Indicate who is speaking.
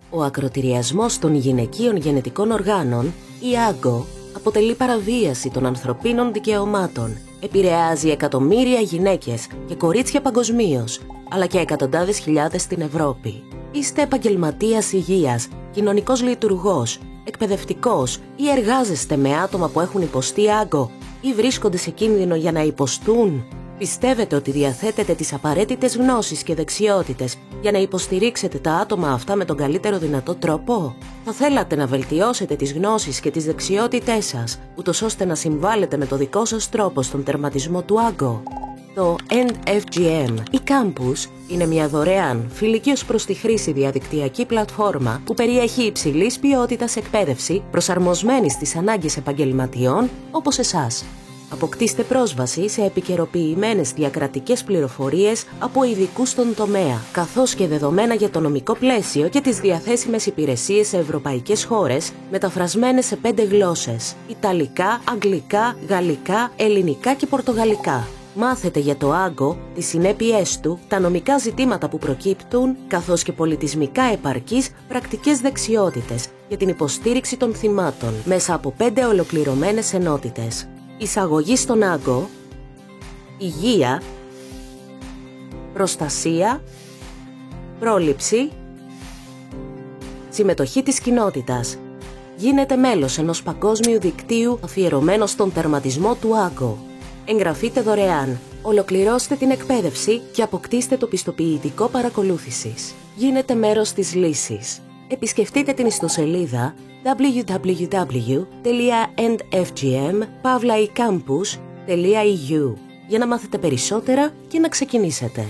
Speaker 1: Ο ακροτηριασμός των γυναικείων γενετικών οργάνων, η άγκο, αποτελεί παραβίαση των ανθρωπίνων δικαιωμάτων. Επηρεάζει εκατομμύρια γυναίκες και κορίτσια παγκοσμίως, αλλά και εκατοντάδες χιλιάδες στην Ευρώπη. Είστε επαγγελματίας υγείας, κοινωνικός λειτουργός, εκπαιδευτικός ή εργάζεστε με άτομα που έχουν υποστεί άγκο ή βρίσκονται σε κίνδυνο για να υποστούν? Πιστεύετε ότι διαθέτετε τις απαραίτητες γνώσεις και δεξιότητες για να υποστηρίξετε τα άτομα αυτά με τον καλύτερο δυνατό τρόπο? Θα θέλατε να βελτιώσετε τις γνώσεις και τις δεξιότητές σας, ούτως ώστε να συμβάλλετε με το δικό σας τρόπο στον τερματισμό του άγκο? Το EndFGM ή Campus είναι μια δωρεάν, φιλική ως προς τη χρήση διαδικτυακή πλατφόρμα που περιέχει υψηλής ποιότητας εκπαίδευση προσαρμοσμένη στις ανάγκες επαγγελματιών όπως εσάς. Αποκτήστε πρόσβαση σε επικαιροποιημένες διακρατικές πληροφορίες από ειδικούς στον τομέα, καθώς και δεδομένα για το νομικό πλαίσιο και τις διαθέσιμες υπηρεσίες σε ευρωπαϊκές χώρες, μεταφρασμένες σε 5 γλώσσες: Ιταλικά, Αγγλικά, Γαλλικά, Ελληνικά και Πορτογαλικά. Μάθετε για το άγκο, τις συνέπειές του, τα νομικά ζητήματα που προκύπτουν, καθώς και πολιτισμικά επαρκείς πρακτικές δεξιότητες για την υποστήριξη των θυμάτων μέσα από 5 ολοκληρωμένες ενότητες: εισαγωγή στον άγκο, υγεία, προστασία, πρόληψη, συμμετοχή της κοινότητας. Γίνετε μέλος ενός παγκόσμιου δικτύου αφιερωμένο στον τερματισμό του άγκο. Εγγραφείτε δωρεάν, ολοκληρώστε την εκπαίδευση και αποκτήστε το πιστοποιητικό παρακολούθησης. Γίνετε μέρος της λύσης. Επισκεφτείτε την ιστοσελίδα www.endfgm.campus.eu για να μάθετε περισσότερα και να ξεκινήσετε.